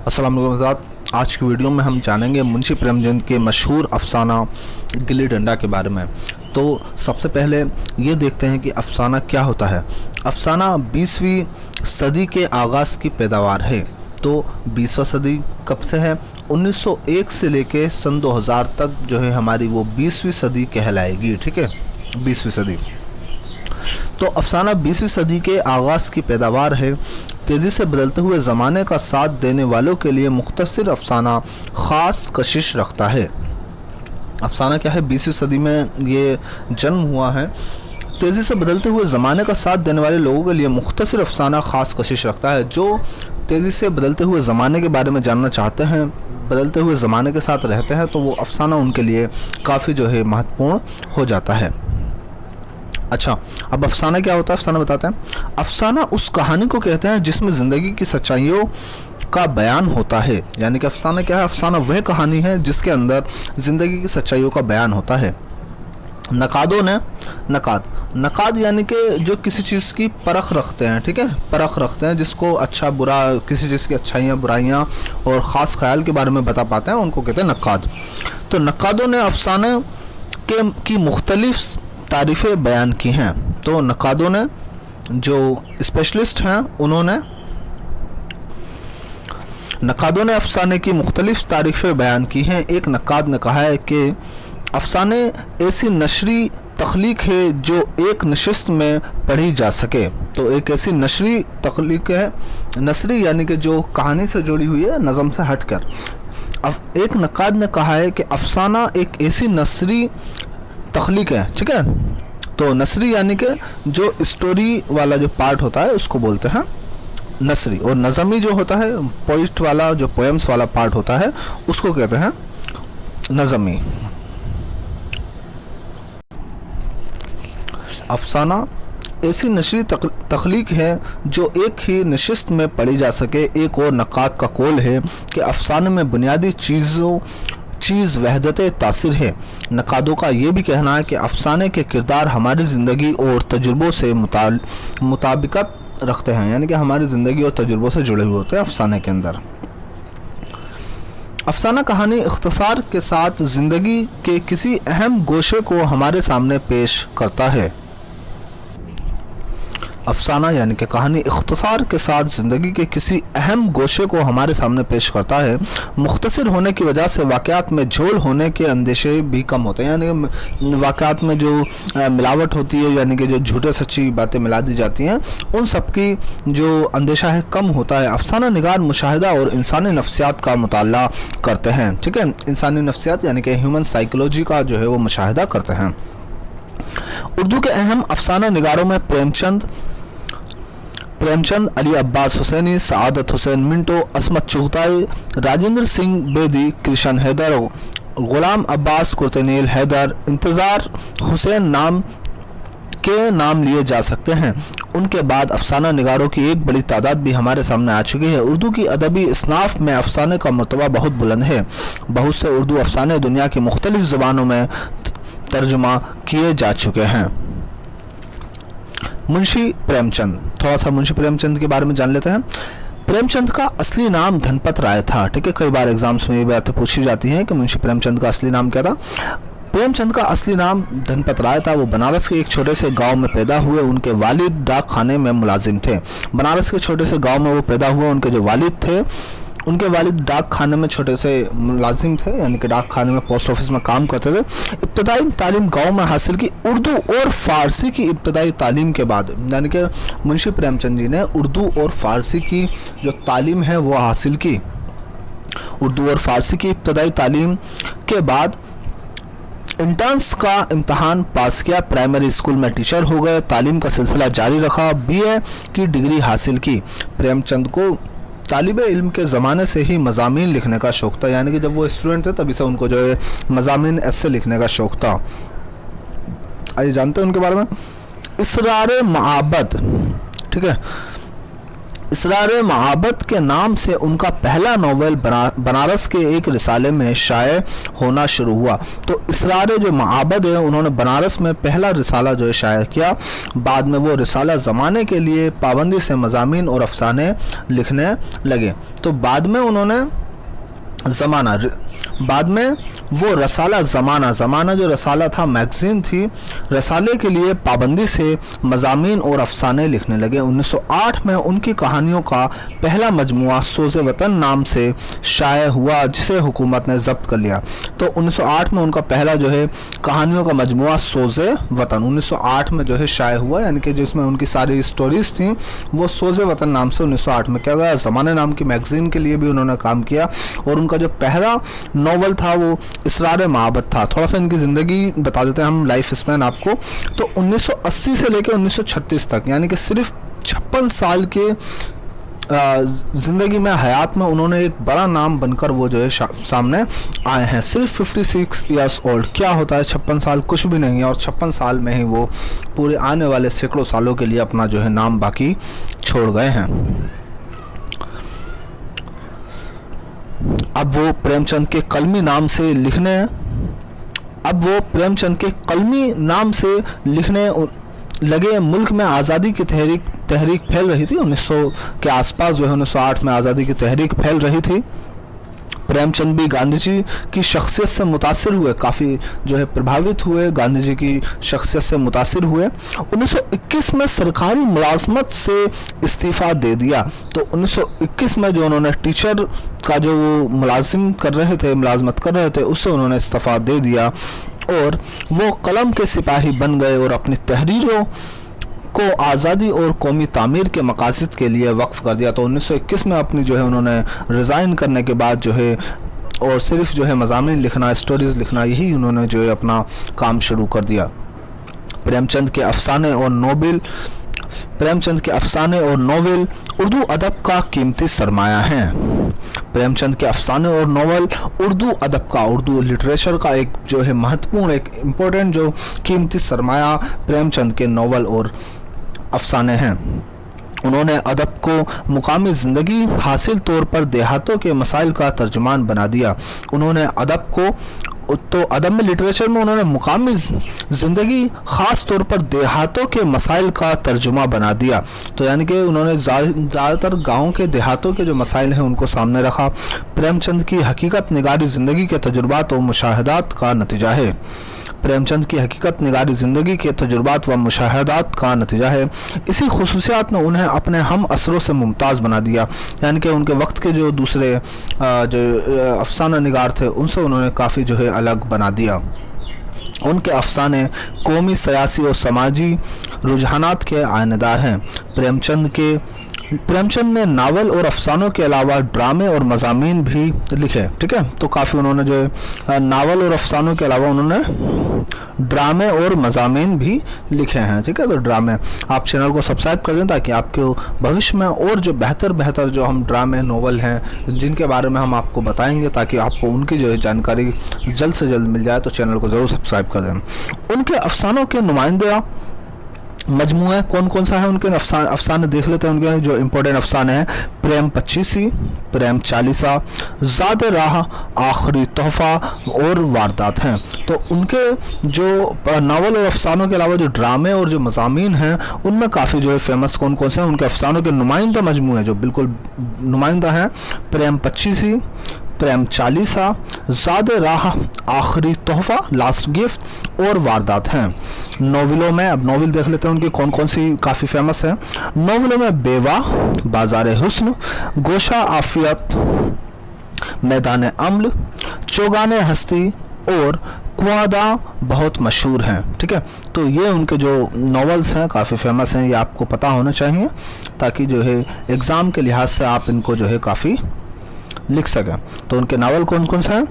अस्सलाम वालेकुम। आज की वीडियो में हम जानेंगे मुंशी प्रेमचंद के मशहूर अफसाना गिल्ली डंडा के बारे में। तो सबसे पहले ये देखते हैं कि अफसाना क्या होता है। अफसाना 20वीं सदी के आगाज़ की पैदावार है। तो 20वीं सदी कब से है? 1901 से लेके सन 2000 तक जो है हमारी वो 20वीं सदी कहलाएगी। ठीक है, 20वीं सदी। तो अफसाना 20वीं सदी के आगाज़ की पैदावार है। तेज़ी से बदलते हुए ज़माने का साथ देने वालों के लिए मुख्तसर अफसाना ख़ास कशिश रखता है। अफसाना क्या है? 20वीं सदी में ये जन्म हुआ है। तेज़ी से बदलते हुए ज़माने का साथ देने वाले लोगों के लिए मुख्तसर अफसाना ख़ास कशिश रखता है। जो तेज़ी से बदलते हुए ज़माने के बारे में जानना चाहते हैं, बदलते हुए ज़माने के साथ रहते हैं, तो वो अफसाना उनके लिए काफ़ी जो है महत्वपूर्ण हो जाता है। अच्छा, अब अफसाना क्या होता है? अफसाना बताते हैं। अफसाना उस कहानी को कहते हैं जिसमें ज़िंदगी की सच्चाइयों का बयान होता है। यानी कि अफसाना क्या है? अफसाना वह कहानी है जिसके अंदर ज़िंदगी की सच्चाइयों का बयान होता है। नकादों ने नकाद यानी कि जो किसी चीज़ की परख रखते हैं। ठीक है, परख रखते हैं, जिसको अच्छा बुरा, किसी चीज़ की अच्छाइयाँ बुराइयाँ और ख़ास ख्याल के बारे में बता पाते हैं, उनको कहते हैं नकाद। तो नकादों ने अफसाने की मुख्तलिफ तारीफ़ें बयान की हैं। तो नकादों ने, जो स्पेशलिस्ट हैं, उन्होंने नकादों ने अफसाने की मुख्तलिफ तारीफ़ें बयान की हैं। एक नकाद ने कहा है कि अफसाने ऐसी नशरी तख्लीक है जो एक नशिस्त में पढ़ी जा सके। तो एक ऐसी नशरी तख्लीक है, नसरी यानी कि जो कहानी से जुड़ी हुई है, नज़म से हटकर। अब एक नकाद ने कहा है कि अफसाना एक ऐसी नसरी तख्लीक है। ठीक है, तो नसरी यानी कि जो स्टोरी वाला जो पार्ट होता है उसको बोलते हैं नसरी, और नज़मी जो होता है, पोइट वाला, जो पोएम्स वाला पार्ट होता है, उसको कहते हैं नज़मी। अफसाना ऐसी नशरी तख्लीक है जो एक ही नशिस्त में पढ़ी जा सके। एक और नकाद का कौल है कि अफसाने में बुनियादी चीज़ वहदत तासिर है। नकादों का ये भी कहना है कि अफसाने के किरदार हमारी ज़िंदगी और तजुर्बों से मुताबिकत रखते हैं। यानी कि हमारी ज़िंदगी और तजुर्बों से जुड़े हुए होते हैं अफसाने के अंदर। अफसाना कहानी इख्तिसार के साथ ज़िंदगी के किसी अहम गोशे को हमारे सामने पेश करता है। अफसाना यानी कि कहानी इख्तिसार के साथ ज़िंदगी के किसी अहम गोशे को हमारे सामने पेश करता है। मुख्तसर होने की वजह से वाक़यात में झोल होने के अंदेशे भी कम होते हैं। यानी कि वाक़यात में जो मिलावट होती है, यानी कि जो झूठे सच्ची बातें मिला दी जाती हैं, उन सब की जो अंदेशा है कम होता है। अफसाना निगार मुशाहिदा और इंसानी नफ्सियात का मुताला करते हैं। ठीक है, इंसानी नफ्सियात यानी कि ह्यूमन साइकोलॉजी का जो है वो मुशाहिदा करते हैं। उर्दू के अहम अफसाना निगारों में प्रेमचंद, अली अब्बास हुसैनी, सआदत हुसैन मिंटो, असमत चुगताई, राजेंद्र सिंह बेदी, कृष्ण हैदर, गुलाम अब्बास कुर्तनील हैदर, इंतज़ार हुसैन नाम लिए जा सकते हैं। उनके बाद अफसाना निगारों की एक बड़ी तादाद भी हमारे सामने आ चुकी है। उर्दू की अदबी इसनाफ में अफसाने का मर्तबा बहुत बुलंद है। बहुत से उर्दू अफसाने दुनिया की मुख्तलिफ ज़बानों में तर्जुमा किए जा चुके हैं। मुंशी प्रेमचंद, थोड़ा सा मुंशी प्रेमचंद के बारे में जान लेते हैं। प्रेमचंद का असली नाम धनपत राय था। ठीक है, कई बार एग्जाम्स में ये बातें पूछी जाती हैं कि मुंशी प्रेमचंद का असली नाम क्या था। प्रेमचंद का असली नाम धनपत राय था। वो बनारस के एक छोटे से गांव में पैदा हुए। उनके वालिद डाक खाने में मुलाजिम थे। बनारस के छोटे से गांव में वो पैदा हुए। उनके जो वालिद थे, उनके वालिद डाक खाने में छोटे से मुलाजिम थे, यानी कि डाक खाने में, पोस्ट ऑफिस में काम करते थे। इब्तदाई तालीम गांव में हासिल की। उर्दू और फ़ारसी की इब्तदाई तालीम के बाद, यानी कि मुंशी प्रेमचंद जी ने उर्दू और फ़ारसी की जो तालीम है वो हासिल की। उर्दू और फ़ारसी की इब्तदाई तालीम के बाद इंटर्न्स का इम्तहान पास किया। प्राइमरी स्कूल में टीचर हो गए। तालीम का सिलसिला जारी रखा। BA की डिग्री हासिल की। प्रेमचंद को तालिब इल्म के ज़माने से ही मज़ामीन लिखने का शौक़ था। यानी कि जब वो स्टूडेंट थे तभी से उनको जो है मज़ामीन ऐसे लिखने का शौक़ था। आइए जानते हैं उनके बारे में। इसरार महाबत। ठीक है, इसरार महाबत के नाम से उनका पहला नॉवेल बनारस के एक रिसाले में शाये होना शुरू हुआ। तो इसरार जो महाबत है उन्होंने बनारस में पहला रिसाला जो है शाये किया। बाद में वो रिसाला ज़माने के लिए पाबंदी से मज़ामीन और अफसाने लिखने लगे। तो बाद में उन्होंने बाद में वो रसाला ज़माना जो रसाला था, मैगज़ीन थी, रसाले के लिए पाबंदी से मज़ामीन और अफसाने लिखने लगे। 1908 में उनकी कहानियों का पहला मजमुआ सोज़े वतन नाम से शाये हुआ, जिसे हुकूमत ने ज़ब्त कर लिया। तो 1908 में उनका पहला जो है कहानियों का मजमुआ सोज़े वतन 1908 में जो है शाये हुआ, यानी कि जिसमें उनकी सारी स्टोरीज़ थी वो सोज़े वतन नाम से 1908 में किया गया। ज़माने नाम की मैगज़ीन के लिए भी उन्होंने काम किया और उनका जो पहला नॉवल था वो इसरार महाबत था। थोड़ा सा इनकी ज़िंदगी बता देते हैं हम, लाइफ स्पैन आपको। तो 1980 से लेकर 1936 तक, यानी कि सिर्फ 56 साल के ज़िंदगी में, हयात में उन्होंने एक बड़ा नाम बनकर वो जो है सामने आए हैं। सिर्फ 56 ईयर्स ओल्ड। क्या होता है 56 साल? कुछ भी नहीं है। और 56 साल में ही वो पूरे आने वाले सैकड़ों सालों के लिए अपना जो है नाम बाकी छोड़ गए हैं। अब वो प्रेमचंद के कलमी नाम से लिखने लगे। मुल्क में आज़ादी की तहरीक फैल रही थी। 1900 के आसपास जो है 1908 में आज़ादी की तहरीक फैल रही थी। प्रेमचंद भी गांधी जी की शख्सियत से मुतासिर हुए, काफ़ी जो है प्रभावित हुए, गांधी जी की शख्सियत से मुतासिर हुए। 1921 में सरकारी मुलाजमत से इस्तीफ़ा दे दिया। तो 1921 में जो उन्होंने टीचर का जो वो मुलाजमत कर रहे थे उससे उन्होंने इस्तीफ़ा दे दिया और वो कलम के सिपाही बन गए और अपनी तहरीरों को आज़ादी और कौमी तामीर के मकासद के लिए वक्फ कर दिया। तो 1921 में अपनी जो है उन्होंने रिज़ाइन करने के बाद जो है और सिर्फ जो है मज़ामीन लिखना, स्टोरीज़ लिखना, यही उन्होंने जो है अपना काम शुरू कर दिया। प्रेमचंद के अफसाने और नोवेल उर्दू अदब का कीमती सरमाया हैं। प्रेमचंद के अफसाने और नोवेल उर्दू लिटरेचर का एक जो है महत्वपूर्ण, एक इम्पोर्टेंट जो कीमती सरमाया प्रेमचंद के नोवेल और अफसाने हैं। उन्होंने अदब को मुकामी ज़िंदगी हासिल तौर पर देहातों के मसाइल का तर्जुमान बना दिया। उन्होंने अदब में, लिटरेचर में उन्होंने मुकामी ज़िंदगी ख़ास तौर पर देहातों के मसाइल का तर्जुमा बना दिया। तो यानी कि उन्होंने ज़्यादातर गाँव के देहातों के जो मसाइल हैं उनको सामने रखा। प्रेमचंद की हकीकत निगारी ज़िंदगी के तजुर्बात और मुशाहदात का नतीजा है। प्रेमचंद की हकीकत निगारी ज़िंदगी के तजुर्बात व मुशाहदात का नतीजा है। इसी खुसूसियात ने उन्हें अपने हम असरों से मुमताज़ बना दिया, यानी कि उनके वक्त के जो दूसरे जो अफसाना निगार थे उनसे उन्होंने काफ़ी जो है अलग बना दिया। उनके अफसाने कौमी, सियासी और समाजी रुझानात के आयनेदार हैं। प्रेमचंद ने नावल और अफसानों के अलावा ड्रामे और मज़ामीन भी लिखे। ठीक है, तो काफ़ी उन्होंने जो है नावल और अफसानों के अलावा उन्होंने ड्रामे और मज़ामीन भी लिखे हैं। ठीक है, तो ड्रामे आप चैनल को सब्सक्राइब कर दें ताकि आपको भविष्य में और जो बेहतर जो हम ड्रामे, नोवेल हैं जिनके बारे में हम आपको बताएंगे, ताकि आपको उनकी जो है जानकारी जल्द से जल्द मिल जाए, तो चैनल को ज़रूर सब्सक्राइब कर दें। उनके अफसानों के नुमाइंदा मजमूआ कौन सा है? उनके अफसाने देख लेते हैं। उनके जो इम्पोर्टेंट अफसाने हैं, प्रेम 25, प्रेम 40, ज़ाद राह, आखिरी तोहफ़ा और वारदात हैं। तो उनके जो नावल और अफसानों के अलावा जो ड्रामे और जो मज़ामीन हैं उनमें काफ़ी जो है फेमस कौन से हैं? उनके अफसानों के नुमाइंदा मजमूए जो बिल्कुल नुमाइंदा हैं, प्रेम 25, प्रेम 40, ज़ाद राह, आखिरी तोहफ़ा, लास्ट गिफ्ट और वारदात हैं। नोवेलों में अब नोवेल देख लेते हैं उनकी कौन सी काफ़ी फेमस है। नोवेलों में बेवा, बाज़ार हुस्न, गोशा आफियत, मैदान अम्ल, चौगाने हस्ती और कुआदा बहुत मशहूर हैं। ठीक है, तो ये उनके जो नॉवेल्स हैं काफ़ी फेमस हैं, ये आपको पता होना चाहिए ताकि जो है एग्ज़ाम के लिहाज से आप इनको जो है काफ़ी लिख सकें। तो उनके नावल कौन से हैं?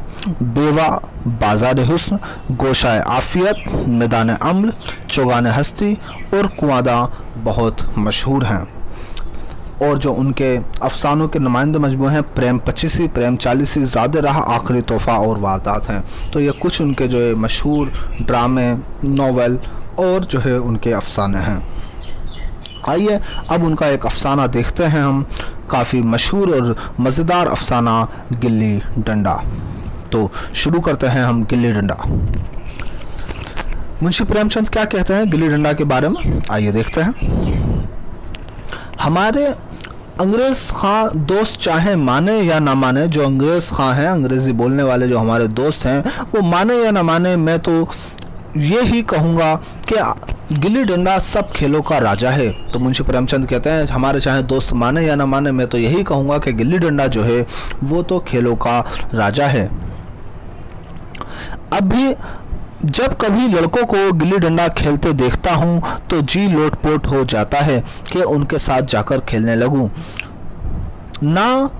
बेवा, बाज़ार हुस्न, गोशाए आफियत, मैदान अम्ल, चौगाने हस्ती और कुआदा बहुत मशहूर हैं। और जो उनके अफसानों के नुमाइंदे मजमूए हैं, प्रेम 25, प्रेम 40, ज़ाद राह, आखिरी तोहफ़ा और वारदात हैं। तो ये कुछ उनके जो है मशहूर ड्रामे, नोवेल और जो है उनके अफसाने हैं। आइए अब उनका एक अफसाना देखते हैं हम, काफ़ी मशहूर और मज़ेदार अफसाना गिल्ली डंडा। तो शुरू करते हैं हम गिल्ली डंडा। मुंशी प्रेमचंद क्या कहते हैं गिल्ली डंडा के बारे में, आइए देखते हैं। हमारे अंग्रेज़ खां दोस्त चाहे माने या ना माने, जो अंग्रेज़ खां हैं, अंग्रेज़ी बोलने वाले जो हमारे दोस्त हैं, वो माने या ना माने, मैं तो ये ही कहूँगा कि गिल्ली डंडा सब खेलों का राजा है। तो मुंशी प्रेमचंद कहते हैं हमारे चाहे दोस्त माने या ना माने, मैं तो यही कहूँगा कि गिल्ली डंडा जो है वो तो खेलों का राजा है। अब भी जब कभी लड़कों को गिल्ली डंडा खेलते देखता हूँ तो जी लोटपोट हो जाता है कि उनके साथ जाकर खेलने लगूं। ना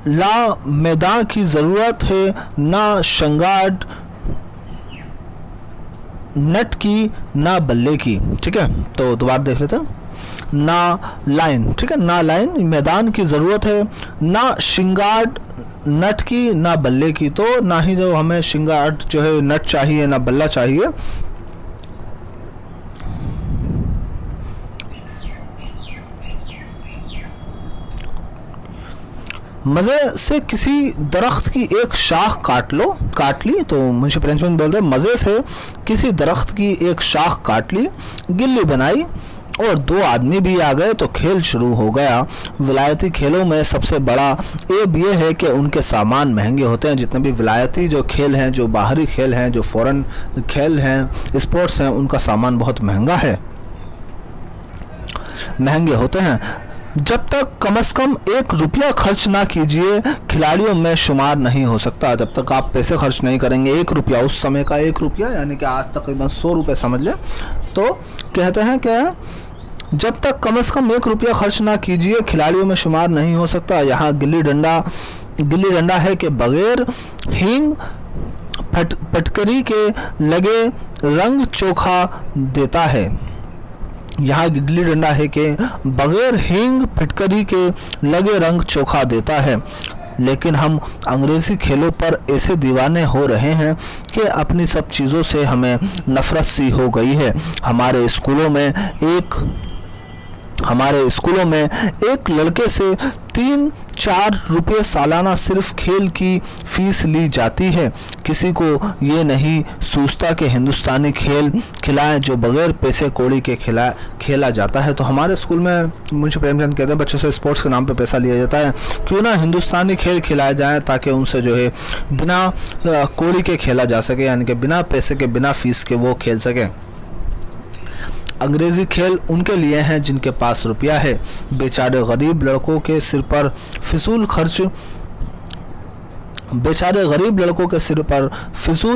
ला मैदान की ज़रूरत है, ना शंगार नेट की, ना बल्ले की। ठीक है, तो दोबारा देख लेते हैं। ना लाइन, ठीक है, ना लाइन मैदान की ज़रूरत है, ना शिंगार नट की, ना बल्ले की। तो ना ही जो हमें शिंगार जो है नट चाहिए, ना बल्ला चाहिए। मज़े से किसी दरख्त की एक शाख काट ली। तो मुंशी प्रेमचंद बोलते हैं मज़े से किसी दरख्त की एक शाख काट ली, गिल्ली बनाई और दो आदमी भी आ गए तो खेल शुरू हो गया। विलायती खेलों में सबसे बड़ा ऐब ये है कि उनके सामान महंगे होते हैं। जितने भी विलायती जो खेल हैं, जो बाहरी खेल हैं, जो फ़ॉरेन खेल हैं, स्पोर्ट्स हैं, उनका सामान बहुत महंगा है, महंगे होते हैं। जब तक कम से कम 1 रुपया खर्च ना कीजिए खिलाड़ियों में शुमार नहीं हो सकता। जब तक आप पैसे खर्च नहीं करेंगे, 1 रुपया, उस समय का 1 रुपया यानी कि आज तकरीबन 100 रुपये समझ लें, तो कहते हैं कि जब तक कम से कम 1 रुपया खर्च ना कीजिए खिलाड़ियों में शुमार नहीं हो सकता। यहाँ गिल्ली डंडा है कि बगैर हींग फटकरी के लगे रंग चोखा देता है। यहाँ गिल्ली डंडा है कि बगैर हींग फिटकरी के लगे रंग चोखा देता है। लेकिन हम अंग्रेज़ी खेलों पर ऐसे दीवाने हो रहे हैं कि अपनी सब चीज़ों से हमें नफ़रत सी हो गई है। हमारे स्कूलों में एक लड़के से 3-4 रुपये सालाना सिर्फ खेल की फीस ली जाती है। किसी को ये नहीं सूझता कि हिंदुस्तानी खेल खिलाएं जो बगैर पैसे कौड़ी के खेला जाता है। तो हमारे स्कूल में मुंशी प्रेमचंद कहते हैं बच्चों से स्पोर्ट्स के नाम पे पैसा लिया जाता है, क्यों ना हिंदुस्तानी खेल खिलाए जाएं ताकि उनसे जो है बिना कौड़ी के खेला जा सके, यानी कि बिना पैसे के, बिना फीस के वो खेल सकें। अंग्रेज़ी खेल उनके लिए हैं जिनके पास रुपया है। बेचारे गरीब लड़कों के सिर पर फिजूल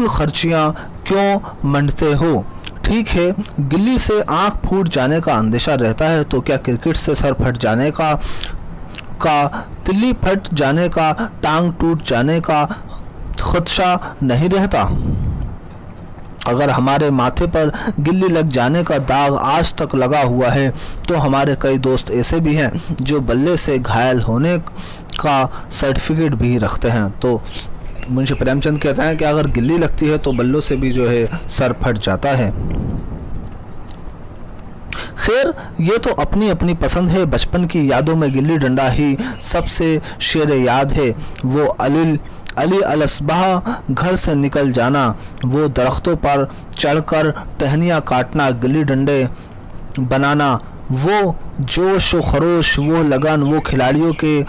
खर्चियाँ क्यों मंडते हो? ठीक है, गिल्ली से आंख फूट जाने का अंदेशा रहता है तो क्या क्रिकेट से सर फट जाने का तिल्ली फट जाने का, टांग टूट जाने का खदशा नहीं रहता? अगर हमारे माथे पर गिल्ली लग जाने का दाग आज तक लगा हुआ है तो हमारे कई दोस्त ऐसे भी हैं जो बल्ले से घायल होने का सर्टिफिकेट भी रखते हैं। तो मुंशी प्रेमचंद कहते हैं कि अगर गिल्ली लगती है तो बल्लों से भी जो है सर फट जाता है। खैर, ये तो अपनी अपनी पसंद है। बचपन की यादों में गिल्ली डंडा ही सबसे शेर याद है। वो अली अलसबाह घर से निकल जाना, वो दरख्तों पर चढ़कर टहनियाँ काटना, गिल्ली डंडे बनाना, वो जोश व खरोश, वो लगन, वो खिलाड़ियों के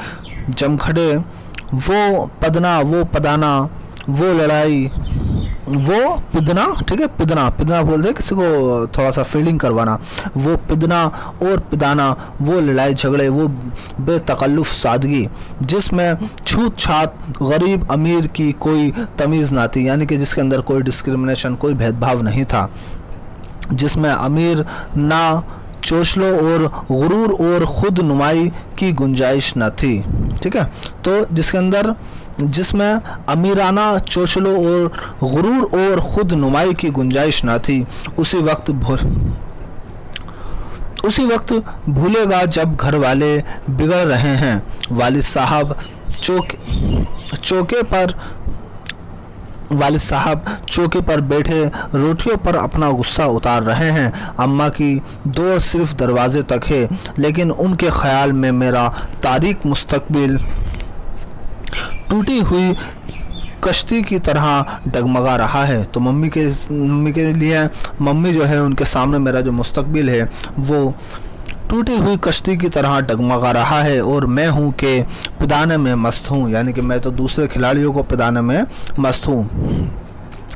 जमखड़े, वो पदना, वो पदाना, वो लड़ाई, वो पिदना, ठीक है, पिदना बोलते हैं किसी को थोड़ा सा फीलिंग करवाना, वो पिदना और पिदाना, वो लड़ाई झगड़े, वो बेतकल्लुफ़ सादगी जिसमें छूत छात गरीब अमीर की कोई तमीज़ ना थी, यानी कि जिसके अंदर कोई डिस्क्रिमिनेशन, कोई भेदभाव नहीं था, जिसमें अमीर ना चोचलों और गुरूर और ख़ुद नुमाई की गुंजाइश न थी। ठीक है, तो जिसमें अमीराना चोचलों और गुरूर और ख़ुद नुमाई की गुंजाइश न थी, उसी वक्त भूलेगा जब घर वाले बिगड़ रहे हैं। वालिद साहब चौके पर वालिद साहब चौके पर बैठे रोटियों पर अपना गुस्सा उतार रहे हैं। अम्मा की दौड़ सिर्फ दरवाजे तक है, लेकिन उनके ख्याल में मेरा तारीक मुस्तकबिल टूटी हुई कश्ती की तरह डगमगा रहा है। तो मम्मी के लिए मम्मी जो है, उनके सामने मेरा जो मुस्तकबिल है वो टूटी हुई कश्ती की तरह डगमगा रहा है और मैं हूँ कि पिदाने में मस्त हूँ, यानी कि मैं तो दूसरे खिलाड़ियों को पिदाने में मस्त हूँ।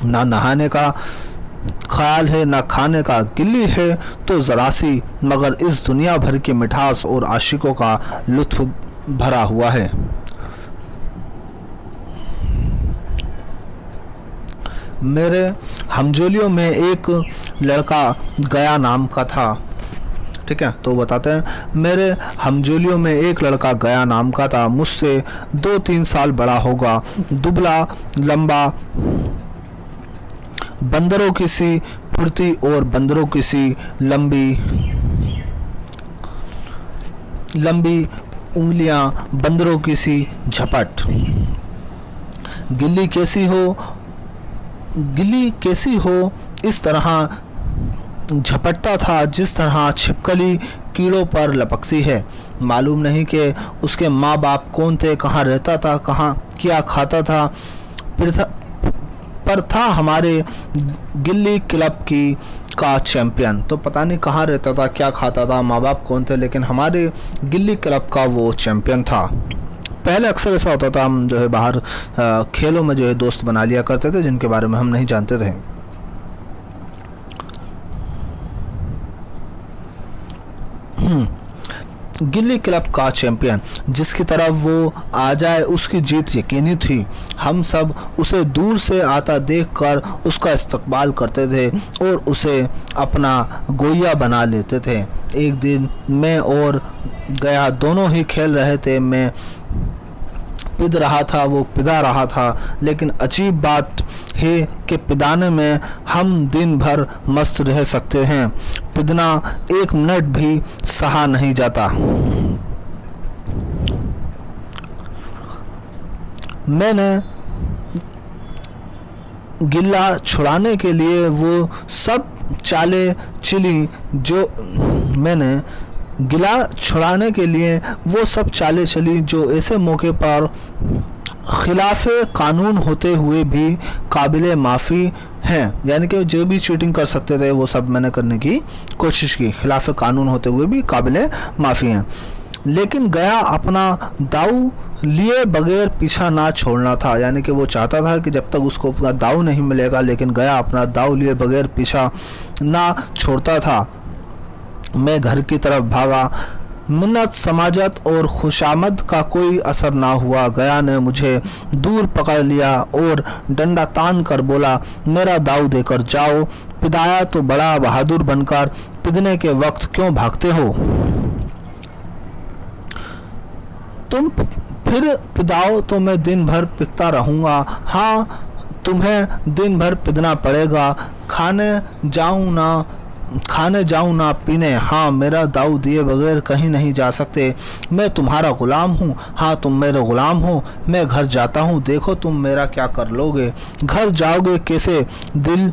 ना नहाने का ख्याल है, ना खाने का। गिल्ली है तो ज़रा सी, मगर इस दुनिया भर की मिठास और आशिकों का लुत्फ भरा हुआ है। मेरे हमजोलियों में एक लड़का गया नाम का था। ठीक है, तो बताते हैं, मेरे हमजोलियों में एक लड़का गया नाम का था। मुझसे 2-3 साल बड़ा होगा। दुबला लंबा, बंदरों की सी फुर्ती और बंदरों की सी लंबी लंबी उंगलियां, बंदरों की सी झपट। गिल्ली कैसी हो इस तरह झपटता था जिस तरह छिपकली कीड़ों पर लपकती है। मालूम नहीं कि उसके माँ बाप कौन थे, कहाँ रहता था, कहाँ क्या खाता था, पर था हमारे गिल्ली क्लब का चैंपियन। तो पता नहीं कहाँ रहता था, क्या खाता था, माँ बाप कौन थे, लेकिन हमारे गिल्ली क्लब का वो चैंपियन था। पहले अक्सर ऐसा होता था, हम जो है बाहर खेलों में जो है दोस्त बना लिया करते थे जिनके बारे में हम नहीं जानते थे। गिल्ली क्लब का चैंपियन, जिसकी तरफ वो आ जाए उसकी जीत यकीनी थी। हम सब उसे दूर से आता देखकर उसका इस्तकबाल करते थे और उसे अपना गोया बना लेते थे। एक दिन मैं और गया दोनों ही खेल रहे थे। मैं पिद रहा था, वो पिदा रहा था, लेकिन अजीब बात है कि पिदाने में हम दिन भर मस्त रह सकते हैं। पिदना 1 मिनट भी सहा नहीं जाता। मैंने गिल्ला छुड़ाने के लिए वो सब चालें चली जो ऐसे मौके पर खिलाफ़े कानून होते हुए भी काबिले माफ़ी हैं। यानी कि जो भी चीटिंग कर सकते थे वो सब मैंने करने की कोशिश की, खिलाफ़े कानून होते हुए भी काबिले माफ़ी हैं। लेकिन गया अपना दाव लिए बगैर पीछा ना छोड़ना था। यानी कि वो चाहता था कि जब तक उसको अपना दाव नहीं मिलेगा, लेकिन गया अपना दाव लिए बगैर पीछा ना छोड़ता था। मैं घर की तरफ भागा। मिन्नत, समाजत और खुशामद का कोई असर ना हुआ। गया ने मुझे दूर पकड़ लिया और डंडा तान कर बोला, मेरा दाव देकर जाओ। पिदाया तो बड़ा बहादुर बनकर पिदने के वक्त क्यों भागते हो? तुम फिर पिदाओ तो मैं दिन भर पिटता रहूँगा। हाँ, तुम्हें दिन भर पिदना पड़ेगा। खाने जाऊं ना पीने। हाँ, मेरा दाव दिए बगैर कहीं नहीं जा सकते। मैं तुम्हारा गुलाम हूँ। हाँ, तुम मेरे गुलाम हो। मैं घर जाता हूँ, देखो तुम मेरा क्या कर लोगे। घर जाओगे कैसे? दिल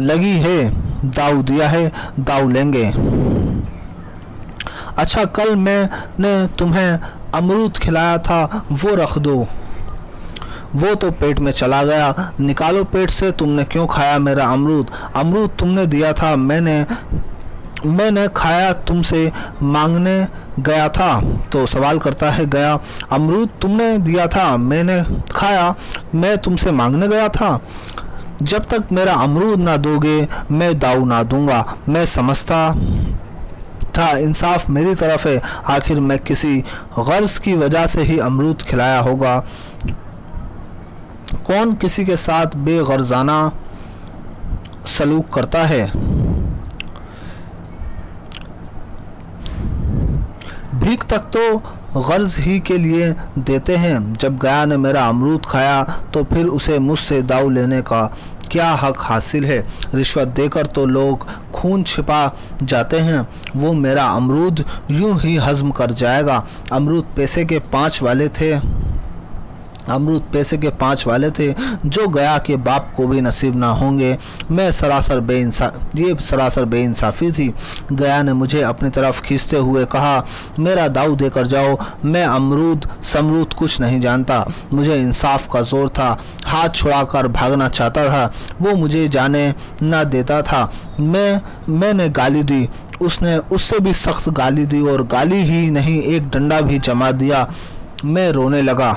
लगी है, दाव दिया है, दाव लेंगे। अच्छा, कल मैंने तुम्हें अमरूद खिलाया था, वो रख दो। वो तो पेट में चला गया। निकालो पेट से, तुमने क्यों खाया मेरा अमरूद? अमरूद तुमने दिया था, मैंने खाया, तुमसे मांगने गया था। तो सवाल करता है गया, अमरूद तुमने दिया था, मैंने खाया, मैं तुमसे मांगने गया था। जब तक मेरा अमरूद ना दोगे मैं दाव ना दूंगा। मैं समझता था इंसाफ मेरी तरफ है। आखिर मैं किसी गर्ज की वजह से ही अमरूद खिलाया होगा। कौन किसी के साथ बेगर्जाना सलूक करता है? भीख तक तो गर्ज ही के लिए देते हैं। जब गया ने मेरा अमरूद खाया तो फिर उसे मुझसे दाव लेने का क्या हक हासिल है? रिश्वत देकर तो लोग खून छिपा जाते हैं। वो मेरा अमरूद यूं ही हजम कर जाएगा। अमरूद पैसे के 5 वाले थे। अमरूद पैसे के 5 वाले थे जो गया के बाप को भी नसीब ना होंगे। ये सरासर बेइंसाफ़ी थी। गया ने मुझे अपनी तरफ खींचते हुए कहा, मेरा दाऊ देकर जाओ, मैं अमरूद समरूद कुछ नहीं जानता। मुझे इंसाफ का जोर था, हाथ छुड़ाकर भागना चाहता था, वो मुझे जाने ना देता था। मैंने गाली दी, उसने उससे भी सख्त गाली दी और गाली ही नहीं एक डंडा भी जमा दिया। मैं रोने लगा।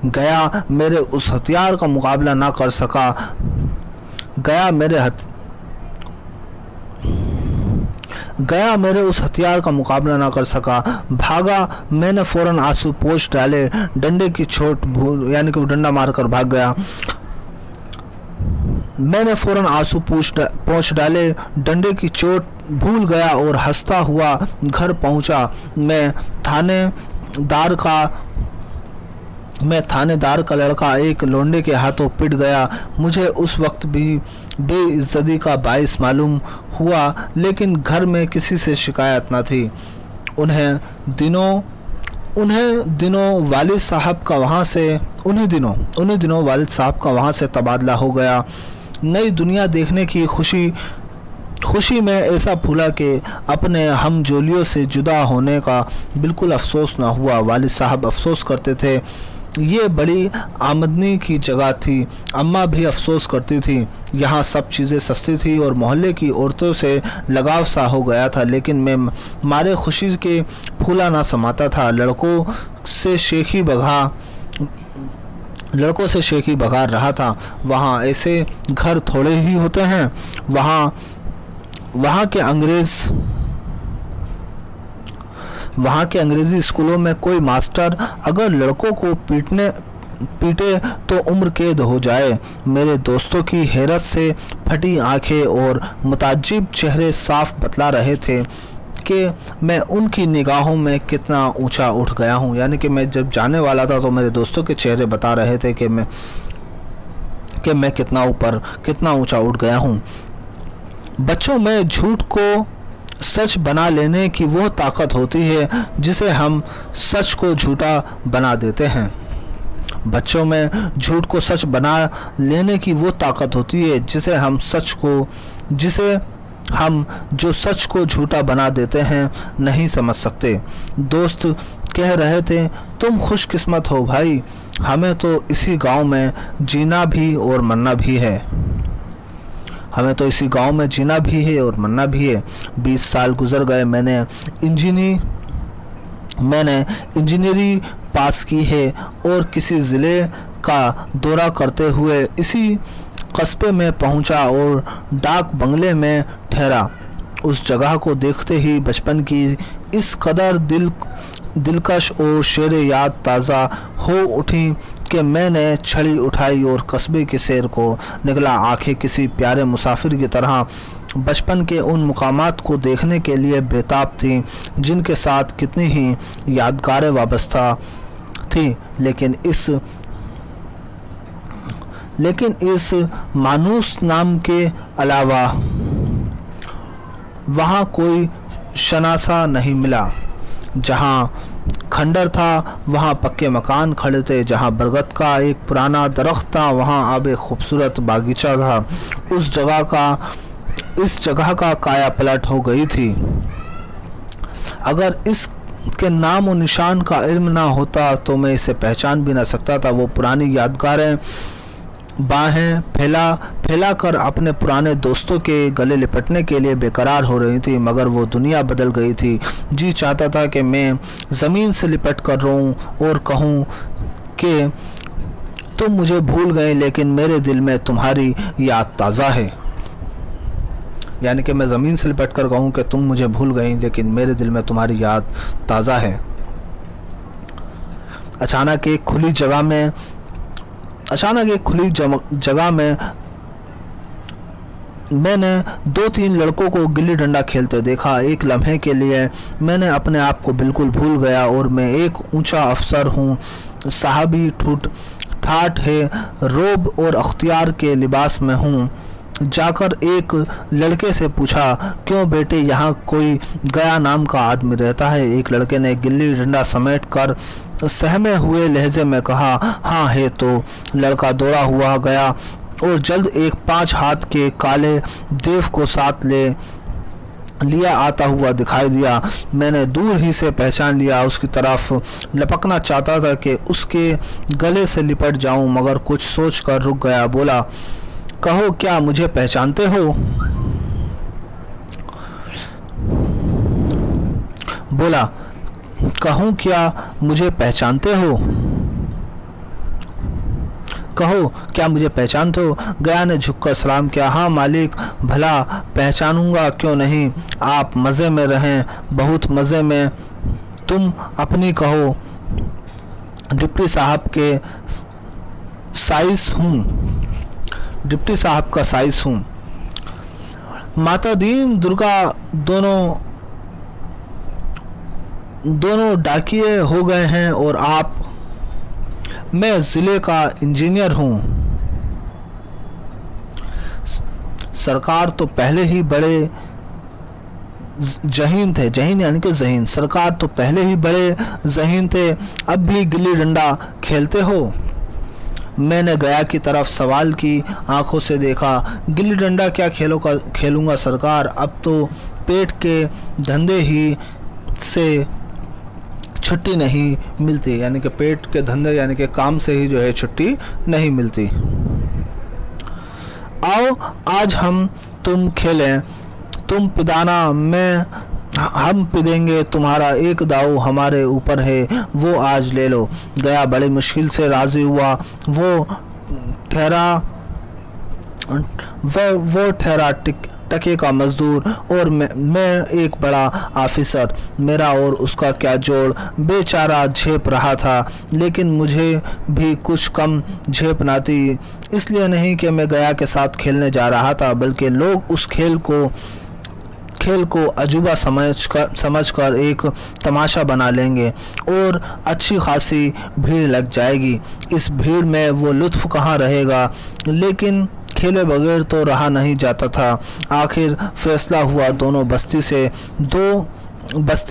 गया मेरे उस हथियार का मुकाबला ना कर सका। गया मेरे उस हथियार का मुकाबला ना कर सका, भागा। मैंने फौरन आंसू पोंछ डाले, डंडे की चोट यानी कि डंडा मारकर भाग गया। मैंने फौरन आंसू पोंछ डाले, डंडे की चोट भूल गया और हंसता हुआ घर पहुंचा। मैं थानेदार का लड़का एक लोंडे के हाथों पिट गया। मुझे उस वक्त भी बेइज्जती का बाइस मालूम हुआ, लेकिन घर में किसी से शिकायत न थी। उन्हें दिनों वालिद साहब का वहाँ से तबादला हो गया। नई दुनिया देखने की खुशी में ऐसा भूला कि अपने हमजोलियों से जुदा होने का बिल्कुल अफसोस न हुआ। वालिद साहब अफसोस करते थे, ये बड़ी आमदनी की जगह थी। अम्मा भी अफसोस करती थी, यहाँ सब चीज़ें सस्ती थी और मोहल्ले की औरतों से लगाव सा हो गया था। लेकिन मैं मारे खुशी के फूला ना समाता था। लड़कों से शेखी बघार रहा था। वहाँ ऐसे घर थोड़े ही होते हैं। वहाँ के अंग्रेजी स्कूलों में कोई मास्टर अगर लड़कों को पीटे तो उम्र कैद हो जाए। मेरे दोस्तों की हैरत से फटी आंखें और मुताज्जिब चेहरे साफ बतला रहे थे कि मैं उनकी निगाहों में कितना ऊंचा उठ गया हूँ। यानी कि मैं जब जाने वाला था तो मेरे दोस्तों के चेहरे बता रहे थे कि मैं कितना ऊंचा उठ गया हूँ। बच्चों में झूठ को सच बना लेने की वो ताकत होती है जिसे हम सच को झूठा बना देते हैं। बच्चों में झूठ को सच बना लेने की वो ताकत होती है जिसे हम जो सच को झूठा बना देते हैं नहीं समझ सकते। दोस्त कह रहे थे, तुम खुशकिस्मत हो भाई, हमें तो इसी गांव में जीना भी और मरना भी है। 20 साल गुजर गए। मैंने इंजीनियरिंग पास की है और किसी ज़िले का दौरा करते हुए इसी कस्बे में पहुंचा और डाक बंगले में ठहरा। उस जगह को देखते ही बचपन की इस कदर दिलकश और शेर याद ताज़ा हो उठी कि मैंने छड़ी उठाई और कस्बे की सैर को निकला। आंखें किसी प्यारे मुसाफिर की तरह बचपन के उन मुकामात को देखने के लिए बेताब थीं जिनके साथ कितनी ही यादगारें वाबस्ता थी। लेकिन इस मानूस नाम के अलावा वहाँ कोई शनासा नहीं मिला। जहाँ खंडर था वहाँ पक्के मकान खड़े थे, जहाँ बरगद का एक पुराना दरख्त था वहाँ अब एक खूबसूरत बागीचा था। इस जगह का काया पलट हो गई थी। अगर इसके नाम और निशान का इल्म ना होता तो मैं इसे पहचान भी ना सकता था। वो पुरानी यादगारें बाहें फैला कर अपने पुराने दोस्तों के गले लिपटने के लिए बेकरार हो रही थी, मगर वो दुनिया बदल गई थी। जी चाहता था कि मैं ज़मीन से लिपट कर रोऊं और कहूं कि तुम मुझे भूल गए लेकिन मेरे दिल में तुम्हारी याद ताज़ा है। यानी कि मैं ज़मीन से लिपट कर कहूं कि तुम मुझे भूल गई लेकिन मेरे दिल में तुम्हारी याद ताज़ा है। अचानक एक खुली जगह में मैंने 2-3 लड़कों को गिल्ली डंडा खेलते देखा। एक लम्हे के लिए मैंने अपने आप को बिल्कुल भूल गया और मैं एक ऊंचा अफसर हूँ, साहबी ठाठ है, रोब और अख्तियार के लिबास में हूँ। जाकर एक लड़के से पूछा, क्यों बेटे, यहाँ कोई गया नाम का आदमी रहता है? एक लड़के ने गिल्ली डंडा समेट कर सहमे हुए लहजे में कहा, हाँ है। तो लड़का दौड़ा हुआ गया और जल्द एक 5 हाथ के काले देव को साथ लिया आता हुआ दिखाई दिया। मैंने दूर ही से पहचान लिया। उसकी तरफ लपकना चाहता था कि उसके गले से लिपट जाऊं, मगर कुछ सोचकर रुक गया। बोला, कहो क्या मुझे पहचानते हो? बोला, कहूँ क्या मुझे पहचानते हो? कहो क्या मुझे पहचानते हो? गया ने झुककर सलाम किया। हाँ मालिक, भला पहचानूंगा क्यों नहीं। आप मज़े में रहें, बहुत मज़े में। तुम अपनी कहो। डिप्टी साहब के साइस हूँ, डिप्टी साहब का साइस हूँ। माता दीन दुर्गा दोनों डाकिये हो गए हैं और आप, मैं ज़िले का इंजीनियर हूँ। सरकार तो पहले ही बड़े जहीन थे, जहीन यानी कि जहीन। सरकार तो पहले ही बड़े जहीन थे, अब भी गिल्ली डंडा खेलते हो? मैंने गया की तरफ सवाल की आंखों से देखा। गिल्ली डंडा क्या खेलूंगा सरकार, अब तो पेट के धंधे ही से छुट्टी नहीं मिलती, यानी कि पेट के धंधे यानी कि काम से ही जो है छुट्टी नहीं मिलती। आओ आज तुम खेलें, तुम पिदाना, हम पिदेंगे, तुम्हारा एक दाव हमारे ऊपर है, वो आज ले लो। गया बड़ी मुश्किल से राजी हुआ। वो ठहरा टके का मजदूर और मैं एक बड़ा ऑफिसर। मेरा और उसका क्या जोड़। बेचारा झेप रहा था, लेकिन मुझे भी कुछ कम झेपना थी। इसलिए नहीं कि मैं गया के साथ खेलने जा रहा था, बल्कि लोग उस खेल को अजूबा समझकर एक तमाशा बना लेंगे और अच्छी खासी भीड़ लग जाएगी। इस भीड़ में वो लुत्फ़ कहाँ रहेगा। लेकिन खेले बगैर तो रहा नहीं जाता था। आखिर फैसला हुआ, दोनों बस्ती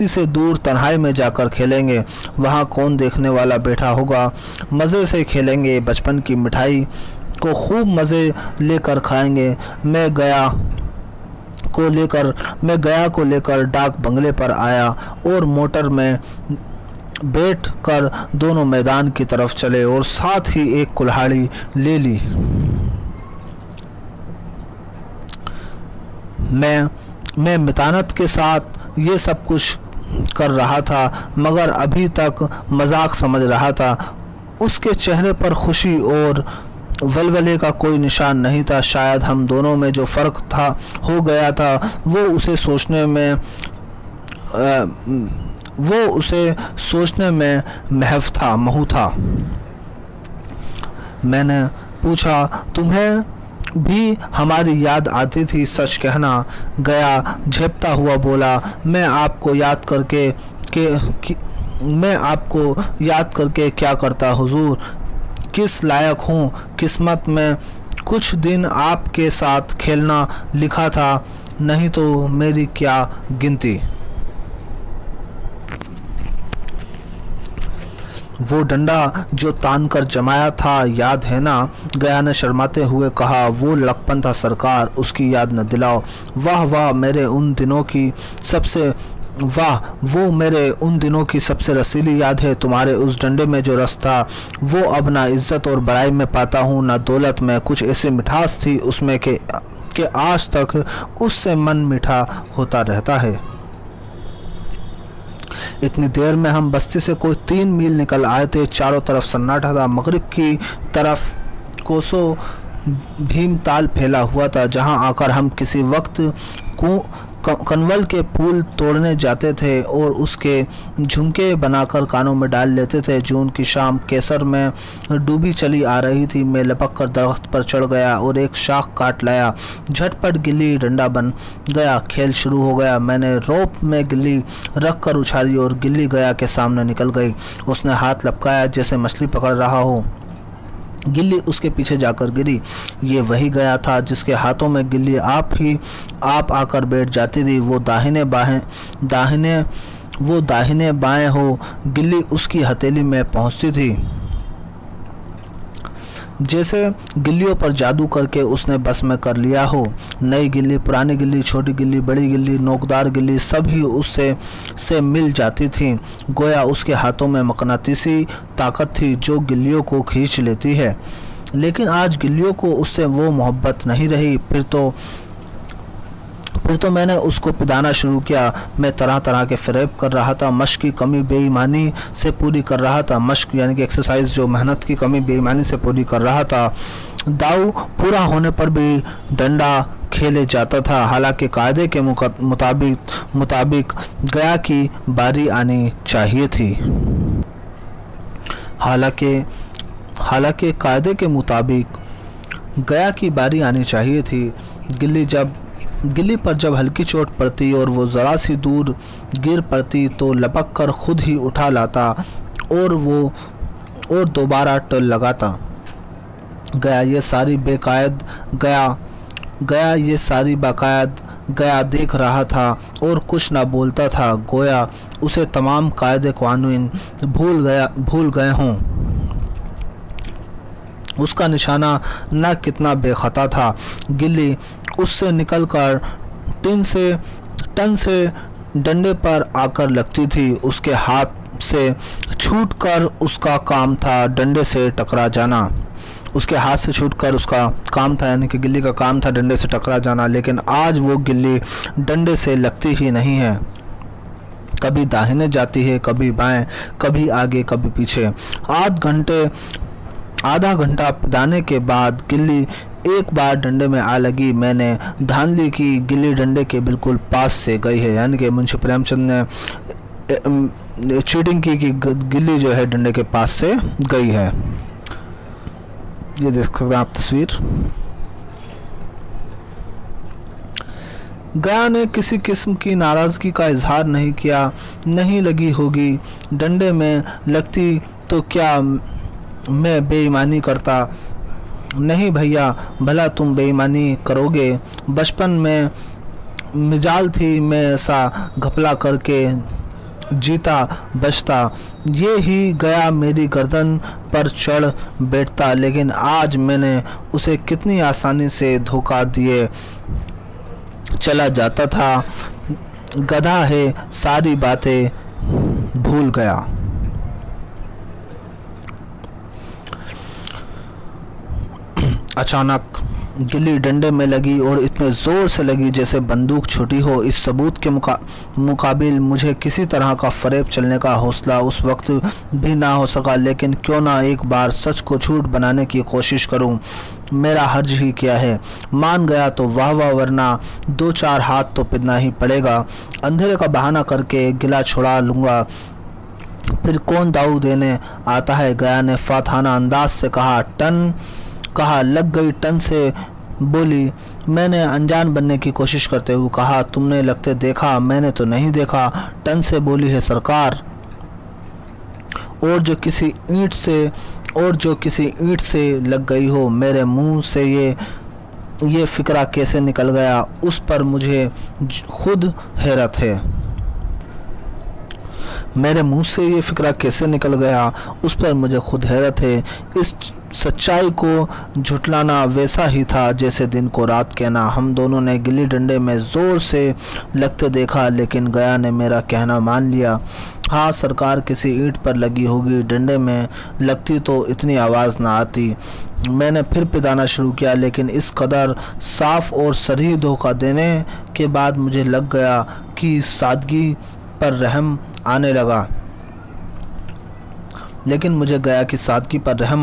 से दूर तन्हाई में जाकर खेलेंगे। वहाँ कौन देखने वाला बैठा होगा। मज़े से खेलेंगे, बचपन की मिठाई को खूब मज़े लेकर खाएंगे। मैं गया को लेकर डाक बंगले पर आया और मोटर में बैठ कर दोनों मैदान की तरफ चले और साथ ही एक कुल्हाड़ी ले ली। मैं मितानत के साथ ये सब कुछ कर रहा था, मगर अभी तक मजाक समझ रहा था। उसके चेहरे पर खुशी और वलवले का कोई निशान नहीं था। शायद हम दोनों में जो फ़र्क हो गया था, वो उसे सोचने में महू था। मैंने पूछा, तुम्हें भी हमारी याद आती थी? सच कहना, गया झेपता हुआ बोला, मैं आपको याद करके क्या करता हुजूर। किस लायक हूँ, किस्मत में कुछ दिन आपके साथ खेलना लिखा था, नहीं तो मेरी क्या गिनती। वो डंडा जो तान कर जमाया था याद है ना? गया ने शर्माते हुए कहा। वो लड़कपन था सरकार, उसकी याद न दिलाओ। वाह वाह, वो मेरे उन दिनों की सबसे रसीली याद है। तुम्हारे उस डंडे में जो रस था, वो अब ना इज्जत और बड़ाई में पाता हूँ, ना दौलत में। कुछ ऐसी मिठास थी उसमें कि आज तक उससे मन मीठा होता रहता है। इतनी देर में हम बस्ती से कोई 3 मील निकल आए थे। चारों तरफ सन्नाटा था। मगरिब की तरफ कोसों भीमताल फैला हुआ था, जहां आकर हम किसी वक्त कनवल के फूल तोड़ने जाते थे और उसके झुमके बनाकर कानों में डाल लेते थे। जून की शाम केसर में डूबी चली आ रही थी। मैं लपक कर दरख्त पर चढ़ गया और एक शाख काट लाया। झटपट गिल्ली डंडा बन गया। खेल शुरू हो गया। मैंने रोप में गिल्ली रख कर उछाली और गिल्ली गया के सामने निकल गई। उसने हाथ लपकाया जैसे मछली पकड़ रहा हो। गिल्ली उसके पीछे जाकर गिरी। ये वही गया था जिसके हाथों में गिल्ली आप आकर बैठ जाती थी। वो दाहिने बाएं हो, गिल्ली उसकी हथेली में पहुंचती थी। जैसे गिल्लियों पर जादू करके उसने बस में कर लिया हो। नई गिल्ली, पुरानी गिल्ली, छोटी गिल्ली, बड़ी गिल्ली, नोकदार गिल्ली सभी उससे मिल जाती थी। गोया उसके हाथों में मकनातीसी ताकत थी जो गिल्लियों को खींच लेती है। लेकिन आज गिल्लियों को उससे वो मोहब्बत नहीं रही। फिर तो मैंने उसको पिदाना शुरू किया। मैं तरह तरह के फ़रेब कर रहा था, मश्क की कमी बेईमानी से पूरी कर रहा था। मश्क यानी कि एक्सरसाइज, जो मेहनत की कमी बेईमानी से पूरी कर रहा था। दाव पूरा होने पर भी डंडा खेले जाता था। हालांकि कायदे के मुताबिक गया की बारी आनी चाहिए थी। हालांकि कायदे के मुताबिक गया की बारी आनी चाहिए थी। गिल्ली पर जब हल्की चोट पड़ती और वो ज़रा सी दूर गिर पड़ती तो लपक कर खुद ही उठा लाता और दोबारा टल लगाता। गया ये सारी बाकायद गया देख रहा था और कुछ ना बोलता था, गोया उसे तमाम कायदे कानून भूल गए हों। उसका निशाना न कितना बेखता था। गिल्ली उससे निकलकर टन से डंडे पर आकर लगती थी। उसके हाथ से छूटकर उसका काम था डंडे से टकरा जाना। यानी कि गिल्ली का काम था डंडे से टकरा जाना। लेकिन आज वो गिल्ली डंडे से लगती ही नहीं है। कभी दाहिने जाती है, कभी बाएं, कभी आगे, कभी पीछे। आधा घंटा पिदाने के बाद गिल्ली एक बार डंडे में आ लगी। मैंने ध्यान ली कि गिल्ली डंडे के बिल्कुल पास से गई है। यानी कि मुंशी प्रेमचंद ने चीटिंग की कि गिल्ली जो है डंडे के पास से गई है। ये देख सकते हैं आप तस्वीर। गया ने किसी किस्म की नाराज़गी का इजहार नहीं किया। नहीं लगी होगी, डंडे में लगती तो क्या मैं बेईमानी करता? नहीं भैया, भला तुम बेईमानी करोगे? बचपन में मिजाल थी मैं ऐसा घपला करके जीता बचता। ये ही गया मेरी गर्दन पर चढ़ बैठता। लेकिन आज मैंने उसे कितनी आसानी से धोखा दिए चला जाता था। गधा है, सारी बातें भूल गया। अचानक गिल्ली डंडे में लगी और इतने ज़ोर से लगी जैसे बंदूक छूटी हो। इस सबूत के मुकाबिल मुझे किसी तरह का फ़रेब चलने का हौसला उस वक्त भी ना हो सका। लेकिन क्यों ना एक बार सच को झूठ बनाने की कोशिश करूं। मेरा हर्ज ही क्या है। मान गया तो वाह वाह, वरना 2-4 हाथ तो पिटना ही पड़ेगा। अंधेरे का बहाना करके गिला छुड़ा लूँगा, फिर कौन दाऊ देने आता है। गया ने फाथाना अंदाज से कहा लग गई टन से बोली। मैंने अनजान बनने की कोशिश करते हुए कहा, तुमने लगते देखा? मैंने तो नहीं देखा। टन से बोली है सरकार। और जो किसी ईंट से लग गई हो। मेरे मुंह से ये फिक्रा कैसे निकल गया, उस पर मुझे खुद हैरत है। मेरे मुंह से ये फिक्रा कैसे निकल गया, उस पर मुझे खुद हैरत है। इस सच्चाई को झुटलाना वैसा ही था जैसे दिन को रात कहना। हम दोनों ने गिल्ली डंडे में ज़ोर से लगते देखा, लेकिन गया ने मेरा कहना मान लिया। हाँ, सरकार किसी ईंट पर लगी होगी। डंडे में लगती तो इतनी आवाज़ ना आती। मैंने फिर पिदाना शुरू किया, लेकिन इस कदर साफ और सही धोखा देने के बाद मुझे लग गया कि सादगी पर रहम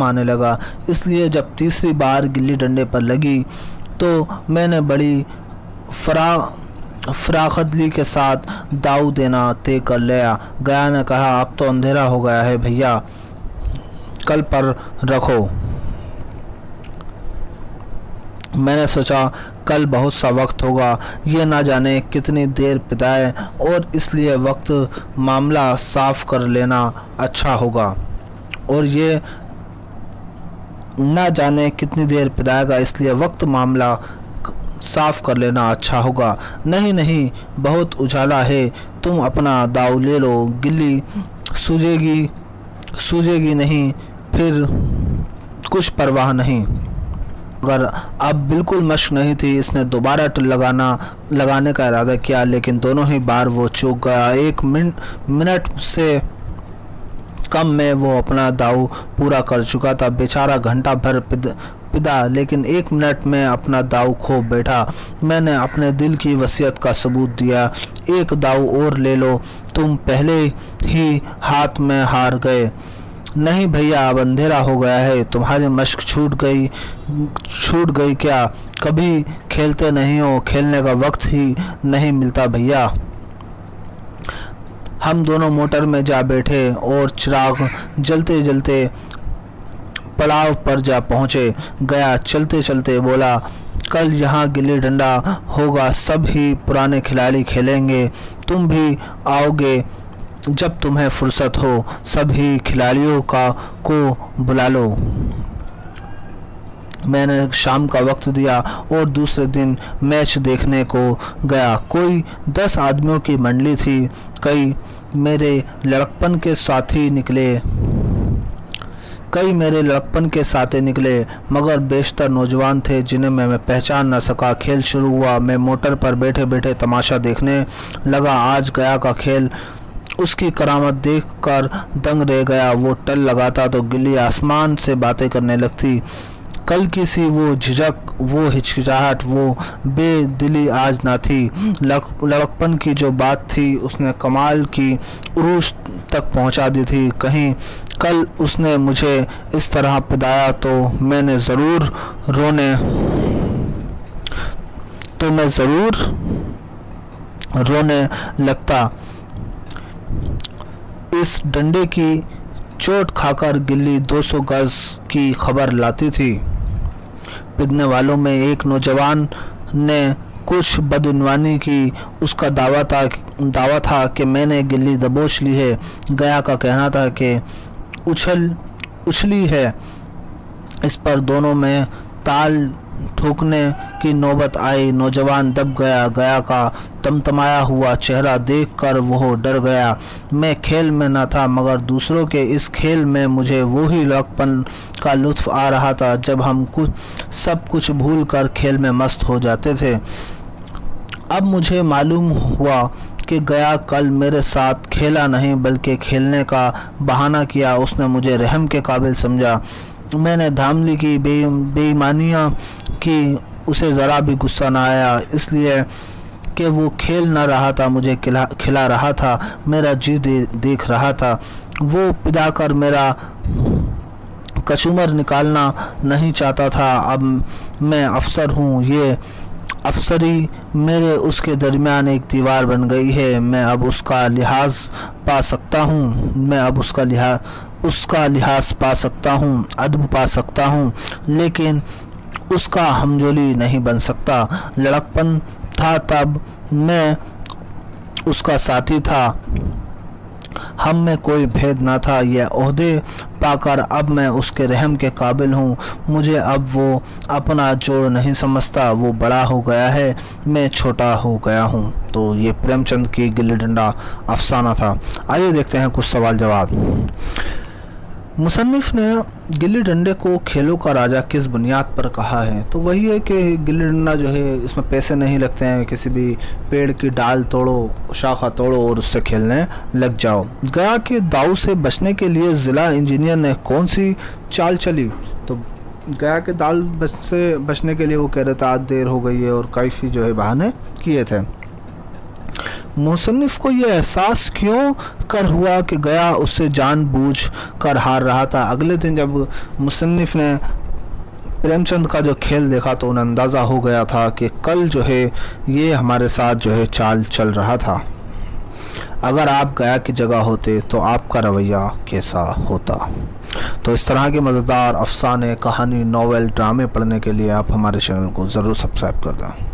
आने लगा। इसलिए जब तीसरी बार गिल्ली डंडे पर लगी तो मैंने बड़ी फराखदली के साथ दाऊ देना तय कर लिया। गया ने कहा, अब तो अंधेरा हो गया है भैया, कल पर रखो। मैंने सोचा कल बहुत सा वक्त होगा, ये ना जाने कितनी देर बिताए, और इसलिए वक्त मामला साफ कर लेना अच्छा होगा। और ना जाने कितनी देर पिदाएगा, इसलिए वक्त मामला साफ कर लेना अच्छा होगा। नहीं नहीं, बहुत उजाला है, तुम अपना दाव ले लो, गिल्ली सूझेगी नहीं, फिर कुछ परवाह नहीं। अगर अब बिल्कुल मश्क नहीं थी, इसने दोबारा लगाने का इरादा किया, लेकिन दोनों ही बार वो चूक गया। 1 मिनट से कम में वो अपना दाव पूरा कर चुका था। बेचारा घंटा भर पिदा, लेकिन 1 मिनट में अपना दाव खो बैठा। मैंने अपने दिल की वसीयत का सबूत दिया, एक दाव और ले लो, तुम पहले ही हाथ में हार गए। नहीं भैया, अब अंधेरा हो गया है, तुम्हारी मश्क छूट गई क्या? कभी खेलते नहीं हो, खेलने का वक्त ही नहीं मिलता भैया। हम दोनों मोटर में जा बैठे और चिराग जलते जलते पड़ाव पर जा पहुँचे। गया चलते चलते बोला, कल यहाँ गिल्ली डंडा होगा, सब ही पुराने खिलाड़ी खेलेंगे, तुम भी आओगे जब तुम्हें फुर्सत हो, सभी खिलाड़ियों को बुला लो। मैंने शाम का वक्त दिया और दूसरे दिन मैच देखने को गया। कोई 10 आदमियों की मंडली थी। कई मेरे लड़कपन के साथी निकले, मगर बेशतर नौजवान थे जिन्हें मैं पहचान न सका। खेल शुरू हुआ। मैं मोटर पर बैठे बैठे तमाशा देखने लगा। आज गया का खेल उसकी करामत देखकर दंग रह गया। वो टल लगाता तो गिल्ली आसमान से बातें करने लगती। कल की सी वो झिझक, वो हिचकिचाहट, वो बेदिली आज ना थी। लड़कपन की जो बात थी उसने कमाल की उरूज तक पहुंचा दी थी। कहीं कल उसने मुझे इस तरह पिदाया तो मैं ज़रूर रोने लगता। इस डंडे की चोट खाकर गिल्ली 200 गज की खबर लाती थी। पिटने वालों में एक नौजवान ने कुछ बदइनवानी की। उसका दावा था कि मैंने गिल्ली दबोच ली है। गया का कहना था कि उछली है। इस पर दोनों में ताल ठोकने की नौबत आई। नौजवान दब गया। गया का तमतमाया हुआ चेहरा देखकर वो डर गया। मैं खेल में न था, मगर दूसरों के इस खेल में मुझे वही लड़कपन का लुत्फ आ रहा था जब हम सब कुछ भूल कर खेल में मस्त हो जाते थे। अब मुझे मालूम हुआ कि गया कल मेरे साथ खेला नहीं, बल्कि खेलने का बहाना किया। उसने मुझे रहम के काबिल समझा। मैंने धामली की बेईमानियाँ की। उसे ज़रा भी गुस्सा न आया, इसलिए कि वो खेल न रहा था, मुझे खिला रहा था, मेरा जी देख रहा था। वो पिदाकर मेरा कचूमर निकालना नहीं चाहता था। अब मैं अफसर हूँ, ये अफसरी मेरे उसके दरमियान एक दीवार बन गई है। मैं अब उसका लिहाज पा सकता हूँ, अदब पा सकता हूँ, लेकिन उसका हमजोली नहीं बन सकता। लड़कपन था तब मैं उसका साथी था, हम में कोई भेद ना था। यह ओहदे पाकर अब मैं उसके रहम के काबिल हूँ। मुझे अब वो अपना जोड़ नहीं समझता। वो बड़ा हो गया है, मैं छोटा हो गया हूँ। तो ये प्रेमचंद की गिल्ली डंडा अफसाना था। आइए देखते हैं कुछ सवाल जवाब। मुसन्निफ ने गिल्ली डंडे को खेलों का राजा किस बुनियाद पर कहा है? तो वही है कि गिल्ली डंडा जो है इसमें पैसे नहीं लगते हैं। किसी भी पेड़ की डाल तोड़ो, शाखा तोड़ो और उससे खेलने लग जाओ। गया के दाव से बचने के लिए ज़िला इंजीनियर ने कौन सी चाल चली? तो गया के दाल से बचने के लिए वो कह रहे थे आज देर हो गई है और काफ़ी जो है बहाने किए थे। मुसन्निफ को यह एहसास क्यों कर हुआ कि गया उससे जानबूझ कर हार रहा था? अगले दिन जब मुसन्निफ ने प्रेमचंद का जो खेल देखा तो उन्हें अंदाज़ा हो गया था कि कल जो है ये हमारे साथ जो है चाल चल रहा था। अगर आप गया की जगह होते तो आपका रवैया कैसा होता? तो इस तरह के मज़ेदार अफसाने, कहानी, नॉवेल, ड्रामे पढ़ने के लिए आप हमारे चैनल को ज़रूर सब्सक्राइब कर दें।